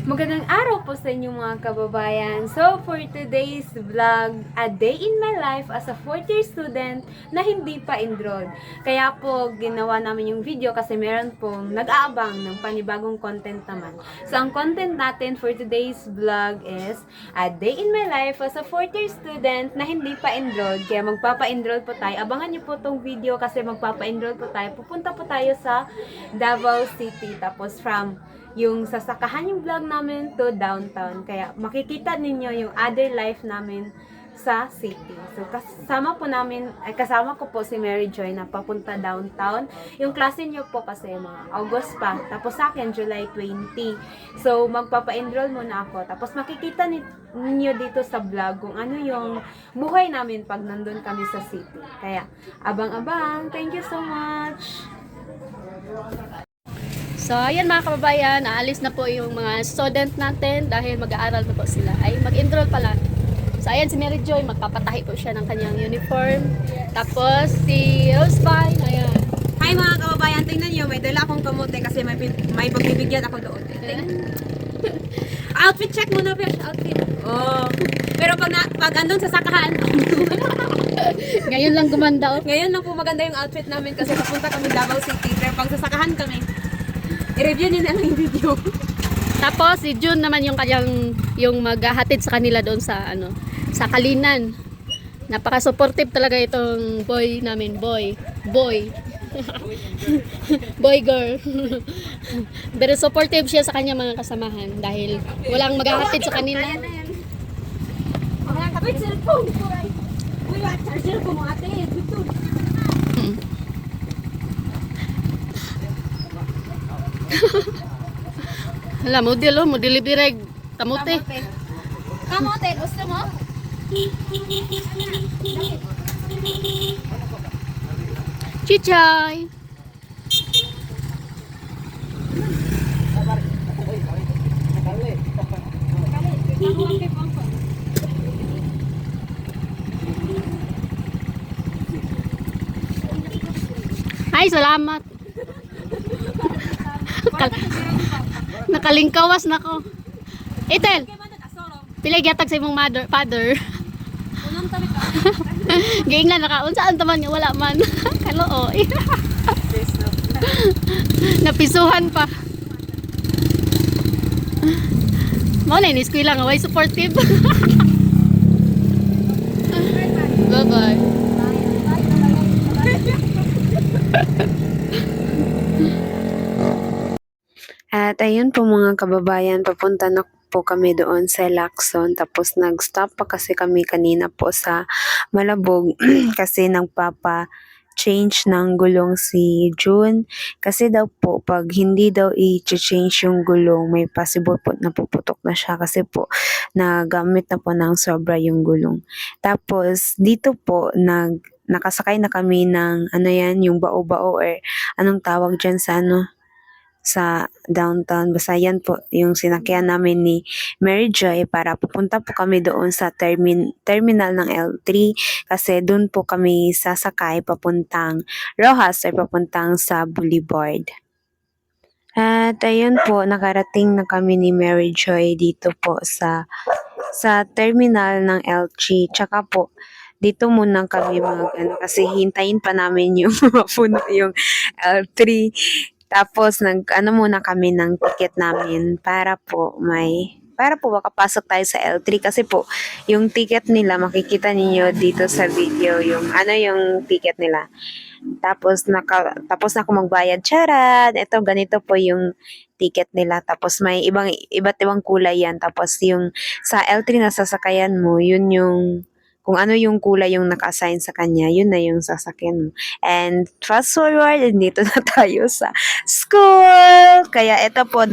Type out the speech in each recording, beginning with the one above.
Magandang araw po sa inyo mga kababayan. So, for today's vlog, a day in my life as a fourth year student na hindi pa enrolled. Kaya po, ginawa namin yung video kasi meron pong nag-aabang ng panibagong content naman. So, ang content natin for today's vlog is a day in my life as a fourth year student na hindi pa enrolled. Kaya magpapa-enroll po tayo. Abangan niyo po tong video kasi magpapa-enroll po tayo. Pupunta po tayo sa Davao City. Tapos from yung sasakahan yung vlog namin to downtown. Kaya makikita ninyo yung other life namin sa city. So kasama ko po si Mary Joy na papunta downtown. Yung klase niyo po kasi mga August pa. Tapos sa akin July 20. So magpapa-enroll muna ako. Tapos makikita ninyo dito sa vlog kung ano yung buhay namin pag nandun kami sa city. Kaya abang-abang. Thank you so much. So, ayan mga kababayan, aalis na po yung mga student natin dahil mag-aaral na po sila. Ay, mag-enroll pala. So, ayan si Mary Joy, magpapatahi po siya ng kanyang uniform. Tapos, si Rosebine, ayan. Hi mga kababayan, tingnan nyo, may dala akong kamote kasi may pagbibigyan ako doon. Outfit check muna, Pesh, outfit. Oh. Pero pag andun sa sakahan, Ngayon lang gumanda, oh. ngayon lang po maganda yung outfit namin kasi papunta kami Davao City. Pero pag sasakahan kami, i-review nyo na lang yung video. Tapos, si June naman yung kanyang, yung maghahatid sa kanila doon sa, sa Kalinan. Napaka-supportive talaga itong boy namin, boy. Boy girl. Pero supportive siya sa kanya mga kasamahan dahil walang maghahatid sa kanila. Ayan na yan. Wait, cellphone ko. Uy, charger ko mga ate. Hala, mo delivery kamote. Kamote, gusto mo? Chichay. Ay, salamat. Nakalingkawas na ko. Itel, pila gyatag sa imong father. Giing na nakaunsa taman niya wala man. Hello, oy. Napisuhan pa. Mao na ni eskwela nga way supportive. Bye-bye. At ayun po mga kababayan, papunta na po kami doon sa Lacson. Tapos nag-stop pa kasi kami kanina po sa Malabog kasi nagpapa-change ng gulong si June. Kasi daw po, pag hindi daw i-change yung gulong, may possible po na puputok na siya kasi po nagamit na po ng sobra yung gulong. Tapos dito po, nakasakay na kami ng ano yan, yung bao-bao or anong tawag dyan sa sa downtown. Basta yan po yung sinakyan namin ni Mary Joy para pupunta po kami doon sa terminal ng L3 kasi doon po kami sasakay papuntang Rojas or papuntang sa Boulevard. At ayun po, nakarating na kami ni Mary Joy dito po sa terminal ng L3. Tsaka po, dito muna kami kasi hintayin pa namin yung mapuno yung L3. Tapos muna kami ng ticket namin para po makapasok tayo sa L3 kasi po yung ticket nila makikita niyo dito sa video yung yung ticket nila. Tapos tapos na ako magbayad. Charad! Ito ganito po yung ticket nila. Tapos may iba't ibang kulay yan. Tapos yung sa L3 na sasakayan mo, yun yung kung ano yung kulay yung naka-assign sa kanya, yun na yung sasakyan mo. And fast forward, dito na tayo sa school! Kaya ito po,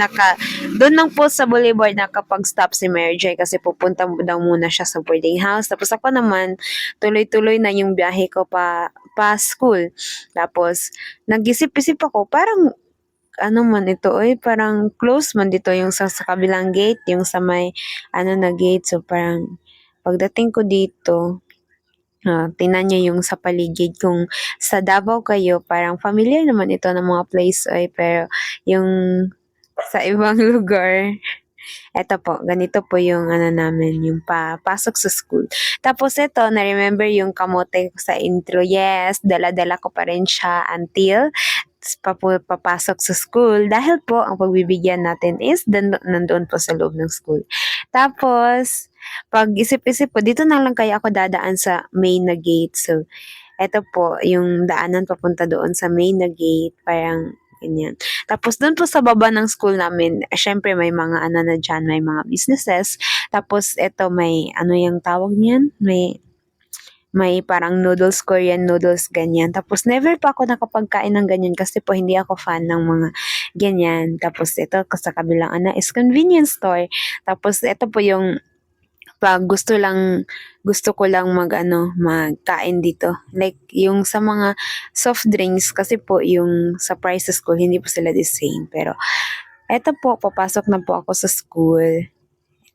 doon lang po sa Boulevard nakapag-stop si Mary Joy kasi pupunta daw muna siya sa boarding house. Tapos ako naman, tuloy-tuloy na yung biyahe ko pa school. Tapos, nag-isip-isip ako, parang man ito, parang close man dito yung sa kabilang gate, yung sa may na gate. So, parang pagdating ko dito, tingnan nyo yung sa paligid. Kung sa Davao kayo, parang familiar naman ito ng mga place pero yung sa ibang lugar, Eto po, ganito po yung ano namin, yung papasok sa school. Tapos eto, na-remember yung kamote ko sa intro. Yes, dala-dala ko pa rin siya until papasok sa school. Dahil po, ang pagbibigyan natin is nandoon po sa loob ng school. Tapos, pag isip-isip po, dito na lang kaya ako dadaan sa main na gate. So, eto po, yung daanan papunta doon sa main na gate, parang ganyan. Tapos doon po sa baba ng school namin, syempre may mga ano na dyan, may mga businesses. Tapos eto may, ano yung tawag niyan? May parang noodles, Korean noodles, ganyan. Tapos never pa ako nakapagkain ng ganyan kasi po hindi ako fan ng mga ganyan. Tapos ito sa kabilang ano is convenience store. Tapos ito po yung pag gusto ko lang magkain dito. Like, yung sa mga soft drinks, kasi po, yung sa prices ko, hindi po sila the same. Pero, eto po, papasok na po ako sa school.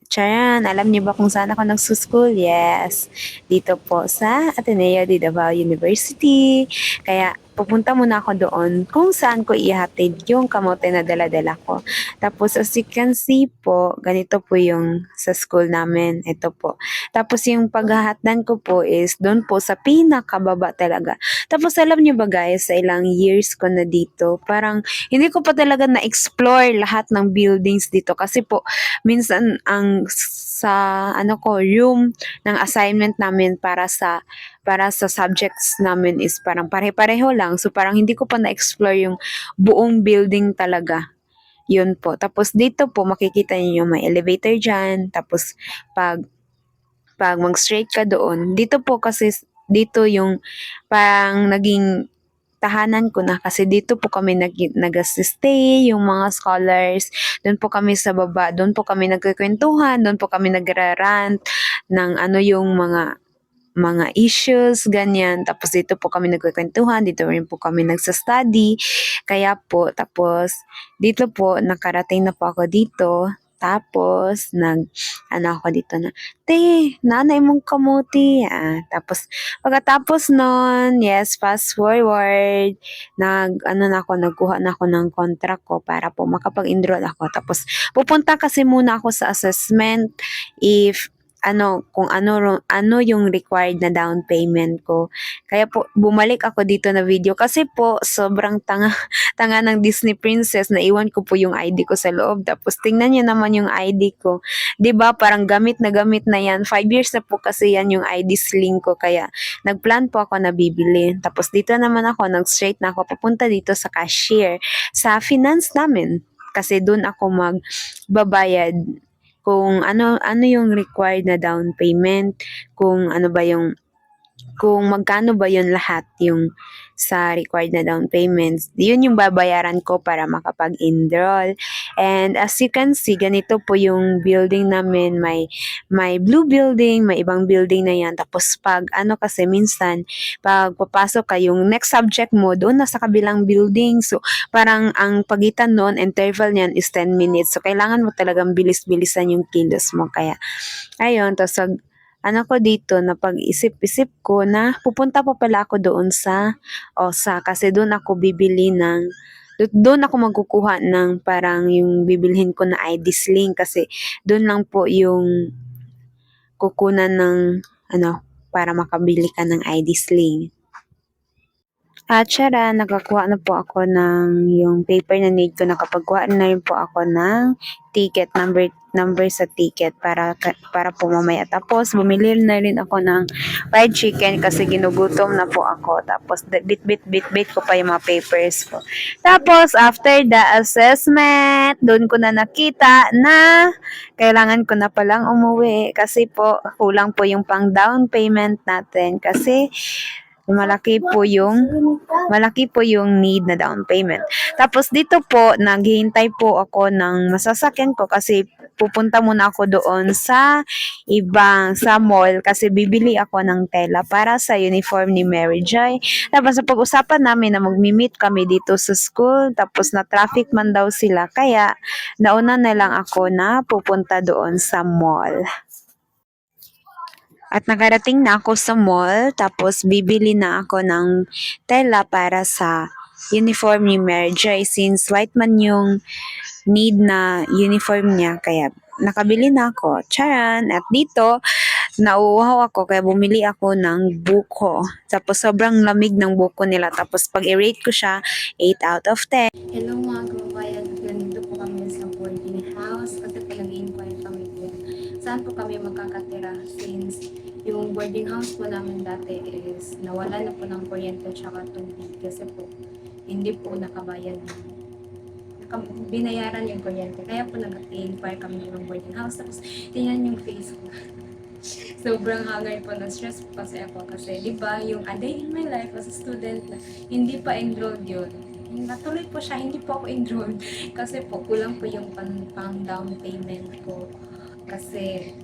Charan, alam niyo ba kung saan ako nagsuschool? Yes, dito po sa Ateneo de Davao University. Kaya pupunta muna ako doon kung saan ko ihatid yung kamote na dala-dala ko. Tapos as you can see po, ganito po yung sa school namin. Ito po. Tapos yung paghahatdan ko po is doon po sa pinakababa talaga. Tapos alam niyo ba guys, sa ilang years ko na dito, parang hindi ko pa talaga na-explore lahat ng buildings dito kasi po minsan ang sa ano ko room ng assignment namin para sa subjects namin is parang pare-pareho lang. So parang hindi ko pa na-explore yung buong building talaga. Yun po. Tapos dito po makikita niyo may elevator diyan. Tapos pag mag-straight ka doon, dito po kasi dito yung parang naging tahanan ko na kasi dito po kami nag-stay, yung mga scholars, doon po kami sa baba, doon po kami nagkukwentuhan, doon po kami nagrarant ng ano yung mga issues, ganyan. Tapos dito po kami nagkukwentuhan, dito rin po kami nagsa-study. Kaya po, tapos dito po, nakarating na po ako dito. Tapos, ano ako dito na, te, nanay mong kamuti. Tapos, pagkatapos nun, yes, fast forward, nagkuha na ako ng contract ko para po makapag-enroll ako. Tapos, pupunta kasi muna ako sa assessment if kung ano yung required na down payment ko. Kaya po, bumalik ako dito na video kasi po, sobrang tanga ng Disney princess na iwan ko po yung ID ko sa loob. Tapos, tingnan niyo naman yung ID ko. 'Di ba parang gamit na yan. 5 years na po kasi yan yung ID sling ko. Kaya, nagplan po ako na bibili. Tapos, dito naman ako, nag-straight na ako papunta dito sa cashier, sa finance namin. Kasi doon ako magbabayad kung ano yung required na down payment, kung magkano ba yun lahat yung sa required na down payments. Yun yung babayaran ko para makapag-enroll. And as you can see, ganito po yung building namin. May blue building, may ibang building na yan. Tapos kasi minsan, pag papasok ka, yung next subject mo, doon na sa kabilang building. So, parang ang pagitan noon, interval niyan is 10 minutes. So, kailangan mo talagang bilis-bilisan yung kilos mo. Kaya, ayun, tapos ko dito na pag-isip-isip ko na pupunta pa pala ako doon sa OSA kasi doon ako doon ako magkukuha ng parang yung bibilhin ko na ID sling kasi doon lang po yung kukunan ng para makabili ka ng ID sling. At syara, nakakuha na po ako ng yung paper na need ko. Nakapagkuha na rin po ako ng ticket, number sa ticket para po mamaya. Tapos, bumili na rin ako ng fried chicken kasi ginugutom na po ako. Tapos, bit ko pa yung mga papers ko. Tapos, after the assessment, doon ko na nakita na kailangan ko na palang umuwi kasi po, kulang po yung pang down payment natin kasi malaki po yung need na down payment. Tapos dito po, naghihintay po ako ng masasakyan ko kasi pupunta muna ako doon sa mall kasi bibili ako ng tela para sa uniform ni Mary Joy. Tapos sa pag-usapan namin na magmi-meet kami dito sa school, tapos na traffic man daw sila, kaya nauna na lang ako na pupunta doon sa mall. At nakarating na ako sa mall, tapos bibili na ako ng tela para sa uniform ni Mary Joy since white man yung need na uniform niya. Kaya nakabili na ako. Charan! At dito, nauuhaw ako kaya bumili ako ng buko. Tapos sobrang lamig ng buko nila. Tapos pag i-rate ko siya, 8 out of 10. Hello mga kababayan. Ganito po kami sa boarding house kasi pinag-inquire kami po. Saan po kami magkakatira since yung boarding house po namin dati is nawala na po ng kuryente tsaka tubig kasi po hindi po nakabayad binayaran yung kuryente. Kaya po nag-inquire kami ng boarding house. Tapos tingnan yung face ko. Sobrang hangay po na stress po kasi ako kasi di ba yung a day in my life as a student na hindi pa enrolled yun. Natuloy po siya, hindi po ako enrolled kasi po kulang po yung pang down payment ko kasi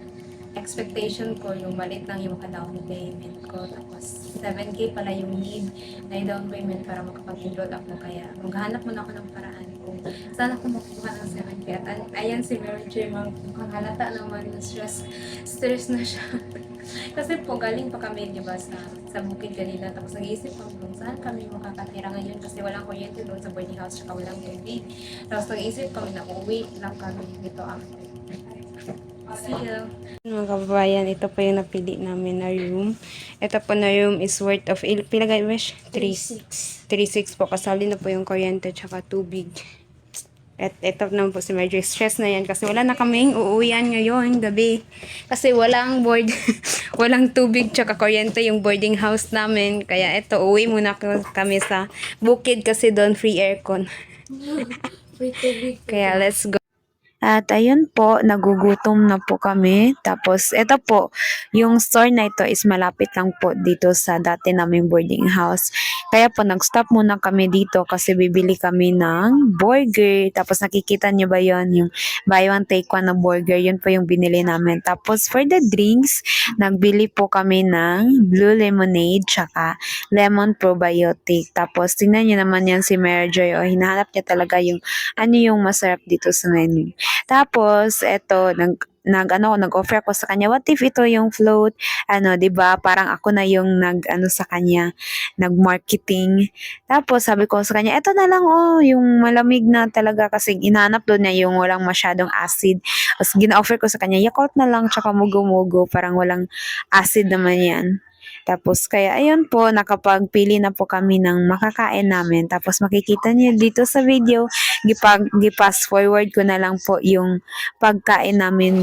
expectation ko yung maliit lang yung down payment ko tapos 7K pala yung need na yung down payment para makapag-enroll ako kaya maghanap muna ako ng paraan kung saan ako makukuha ng 7K at ayan si Mary J mukhang halata naman na stress na siya kasi po galing pa kami di ba sa bukid kanina tapos nag-iisip ko kung saan kami makakatira ngayon kasi walang kuryente doon sa boarding house tsaka walang tubig tapos nag-iisip kami na uwi lang kami dito after. See you. Mga kababayan, ito po yung napili namin na room. Ito po na room is worth of, pilagay wish? 3.6 po, kasali na po yung kuryente tsaka tubig. At ito naman po si Marjorie, stress na yan kasi wala na kaming uuwian ngayon gabi. Kasi walang walang tubig tsaka kuryente yung boarding house namin. Kaya ito, uwi muna kami sa bukid kasi doon free aircon. Free tubig. Kaya let's go. At ayun po, nagugutom na po kami. Tapos, ito po, yung store na ito is malapit lang po dito sa dati naming boarding house. Kaya po, nag-stop muna kami dito kasi bibili kami ng burger. Tapos, nakikita nyo ba yon yung buy one take one na burger? Yun po yung binili namin. Tapos, for the drinks, nagbili po kami ng blue lemonade tsaka lemon probiotic. Tapos, tingnan nyo naman yan si Mary Joy. O, hinahanap niya talaga yung ano yung masarap dito sa menu. Tapos, eto, nag-offer ako sa kanya, what if ito yung float? 'Di ba? Parang ako na yung sa kanya, nag-marketing. Tapos, sabi ko sa kanya, eto na lang, yung malamig na talaga kasi inaanap doon niya yung walang masyadong acid. Tapos, gina-offer ko sa kanya, Yakult na lang, tsaka mugo-mugo, parang walang acid naman yan. Tapos, kaya ayun po, nakapagpili na po kami ng makakain namin. Tapos, makikita niyo dito sa video, gi-pass forward ko na lang po yung pagkain namin.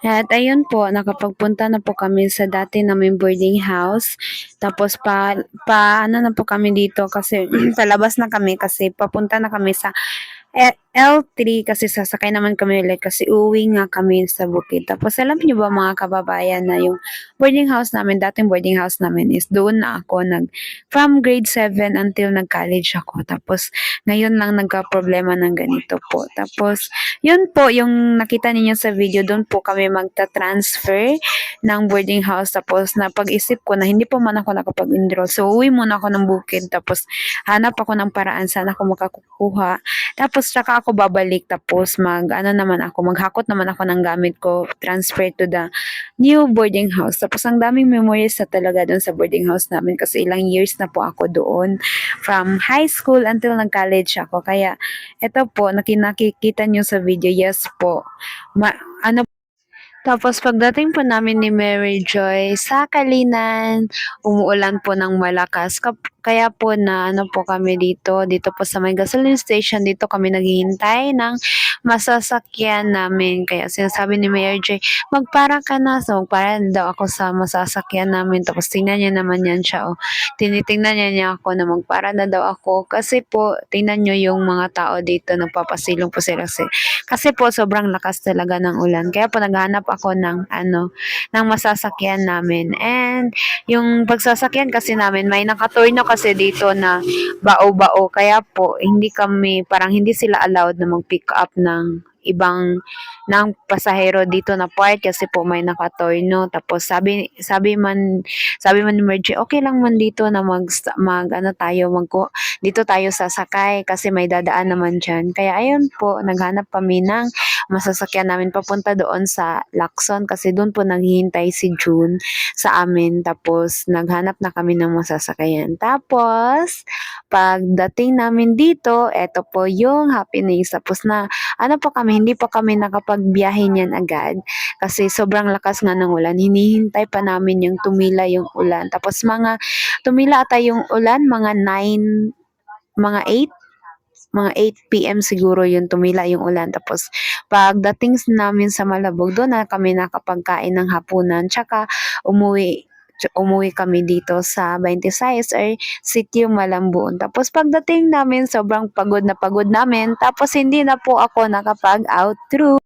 At ayun po, nakapagpunta na po kami sa dati naming boarding house. Tapos ano na po kami dito kasi palabas na kami kasi papunta na kami sa L3 kasi sasakay naman kami ulit kasi uwi nga kami sa bukid. Tapos alam niyo ba mga kababayan na yung boarding house namin, dating boarding house namin is doon na ako from grade 7 until nag-college ako. Tapos ngayon lang nagka-problema ng ganito po. Tapos yun po yung nakita niyo sa video, doon po kami magta-transfer ng boarding house. Tapos napag-isip ko na hindi pa man ako nakapag-enroll. So uwi muna ako ng bukid. Tapos hanap ako ng paraan saan ako makakukuha. Tapos tsaka ako babalik tapos maghakot naman ako ng gamit ko, transfer to the new boarding house. Tapos ang daming memories na talaga doon sa boarding house namin kasi ilang years na po ako doon from high school until nag-college ako. Kaya ito po nakikita nyo sa video, yes po. Ano Tapos pagdating po namin ni Mary Joy sa Kalinan, umuulan po ng malakas. Kaya po na ano po kami dito po sa may gasoline station, dito kami naghihintay ng masasakyan namin. Kaya sinasabi ni Mary Joy, magpara ka na. So magpara daw ako sa masasakyan namin. Tapos tingnan niya naman yan siya. Oh. Tinitingnan niya ako na magpara na daw ako. Kasi po, tingnan niyo yung mga tao dito, nagpapasilong po sila. Kasi po sobrang lakas talaga ng ulan. Kaya po naghanap ako ng masasakyan namin. And yung pagsasakyan kasi namin, may nakaturno kasi dito na bao-bao. Kaya po parang hindi sila allowed na mag-pick up ng pasahero dito na part kasi po may nakatorno. Tapos sabi man ni Mergy, okay lang man dito na dito tayo sasakay kasi may dadaan naman dyan. Kaya ayun po, naghanap kami ng masasakyan namin papunta doon sa Lacson kasi doon po naghihintay si June sa amin. Tapos naghanap na kami ng masasakyan. Tapos pagdating namin dito, eto po yung happenings. Tapos hindi pa kami nakapagbiyahe niyan agad kasi sobrang lakas nga ng ulan. Hinihintay pa namin yung tumila yung ulan. Tapos tumila ata yung ulan, mga 8 p.m. siguro yun tumila yung ulan. Tapos pagdating namin sa Malabog, doon na kami nakapagkain ng hapunan. Tsaka umuwi kami dito sa 26 or Sitio Malambon. Tapos pagdating namin, sobrang pagod na pagod namin. Tapos hindi na po ako nakapag-outro.